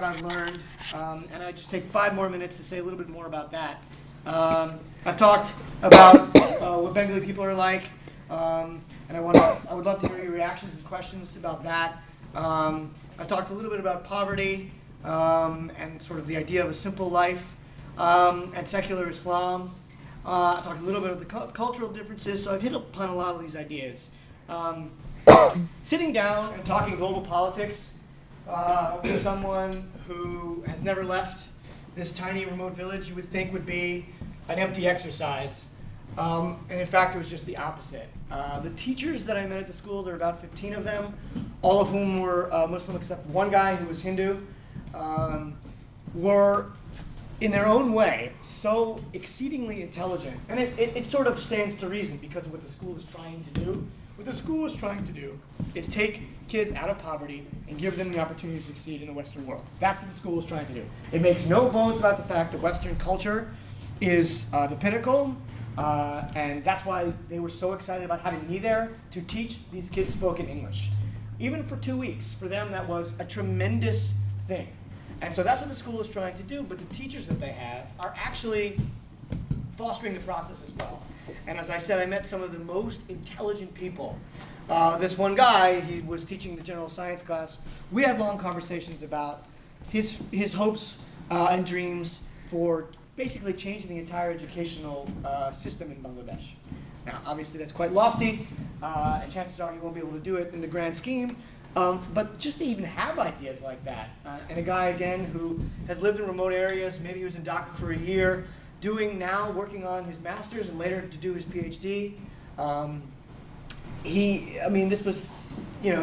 I've learned, and I just take 5 more minutes to say a little bit more about that. I've talked about what Bengali people are like, and I would love to hear your reactions and questions about that. I've talked a little bit about poverty and sort of the idea of a simple life and secular Islam. I've talked a little bit of the cultural differences, so I've hit upon a lot of these ideas. Sitting down and talking global politics with someone who has never left this tiny remote village, you would think would be an empty exercise. And in fact, it was just the opposite. The teachers that I met at the school, there were about 15 of them, all of whom were Muslim except one guy who was Hindu, were in their own way so exceedingly intelligent. And it sort of stands to reason because of what the school is trying to do. What the school is trying to do is take kids out of poverty and give them the opportunity to succeed in the Western world. That's what the school is trying to do. It makes no bones about the fact that Western culture is the pinnacle, and that's why they were so excited about having me there to teach these kids spoken English. Even for 2 weeks, for them that was a tremendous thing. And so that's what the school is trying to do, but the teachers that they have are actually fostering the process as well. And as I said, I met some of the most intelligent people. This one guy, he was teaching the general science class. We had long conversations about his hopes and dreams for basically changing the entire educational system in Bangladesh. Now, obviously that's quite lofty, and chances are he won't be able to do it in the grand scheme. But just to even have ideas like that, and a guy, again, who has lived in remote areas, maybe he was in Dhaka for a year, working on his master's and later to do his PhD. This was,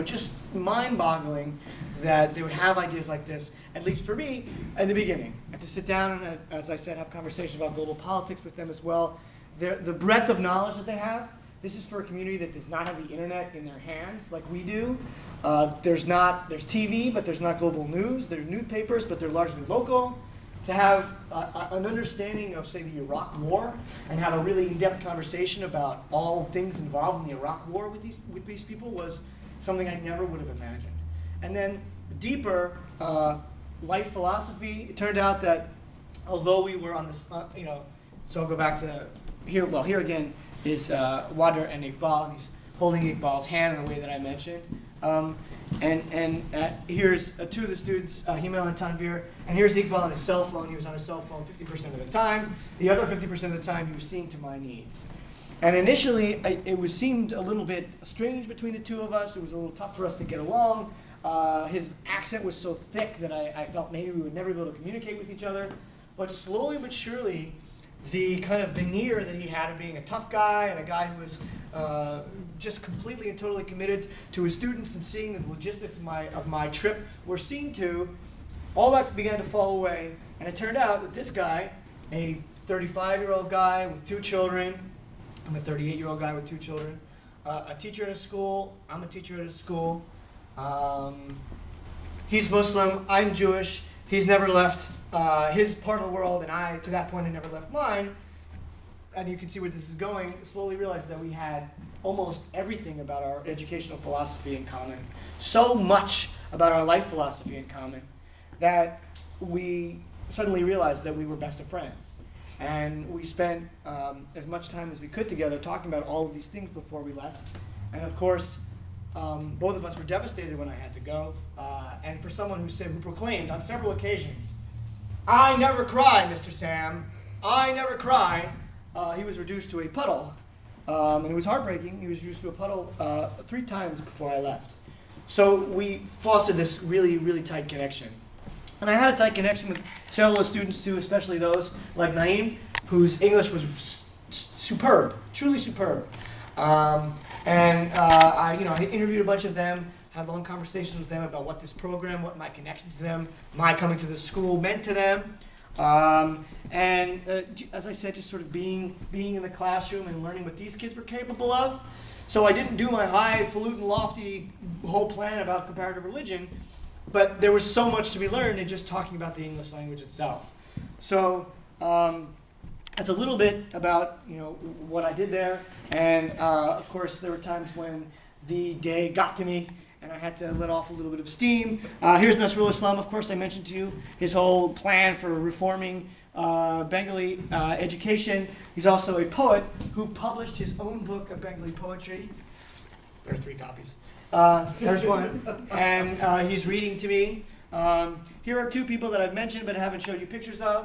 just mind-boggling that they would have ideas like this, at least for me, in the beginning. And to sit down and, as I said, have conversations about global politics with them as well. The breadth of knowledge that they have. This is for a community that does not have the internet in their hands like we do. There's TV, but there's not global news. There are newspapers, but they're largely local. To have an understanding of, say, the Iraq War and have a really in-depth conversation about all things involved in the Iraq War with these people was something I never would have imagined. And then deeper life philosophy. It turned out that although we were on this, so I'll go back to here. Well, here again is Wadar and Iqbal, and he's holding Iqbal's hand in the way that I mentioned. Here's two of the students, Himel and Tanvir, and here's Iqbal on his cell phone. He was on his cell phone 50% of the time. The other 50% of the time, he was seeing to my needs. And initially, it seemed a little bit strange between the two of us. It was a little tough for us to get along. His accent was so thick that I felt maybe we would never be able to communicate with each other. But slowly but surely, the kind of veneer that he had of being a tough guy and a guy who was just completely and totally committed to his students and seeing the logistics of my trip were seen to, all that began to fall away. And it turned out that this guy, a 35-year-old guy with 2 children, I'm a 38-year-old guy with 2 children, a teacher at a school, I'm a teacher at a school, he's Muslim, I'm Jewish, he's never left his part of the world, and I, to that point, had never left mine. And you can see where this is going. Slowly realized that we had almost everything about our educational philosophy in common. So much about our life philosophy in common that we suddenly realized that we were best of friends. And we spent as much time as we could together talking about all of these things before we left. And of course, both of us were devastated when I had to go. And for someone who proclaimed on several occasions, "I never cry, Mr. Sam. I never cry." He was reduced to a puddle, and it was heartbreaking. He was reduced to a puddle 3 times before I left. So we fostered this really, really tight connection. And I had a tight connection with several of the students too, especially those like Naeem, whose English was superb, truly superb. I interviewed a bunch of them, had long conversations with them about what this program, what my connection to them, my coming to the school meant to them. As I said, just sort of being in the classroom and learning what these kids were capable of. So I didn't do my highfalutin, lofty whole plan about comparative religion, but there was so much to be learned in just talking about the English language itself. So that's a little bit about what I did there. And of course, there were times when the day got to me and I had to let off a little bit of steam. Here's Nasrullah Islam, of course, I mentioned to you his whole plan for reforming Bengali education. He's also a poet who published his own book of Bengali poetry. There are 3 copies. There's one, and he's reading to me. Here are 2 people that I've mentioned but haven't showed you pictures of.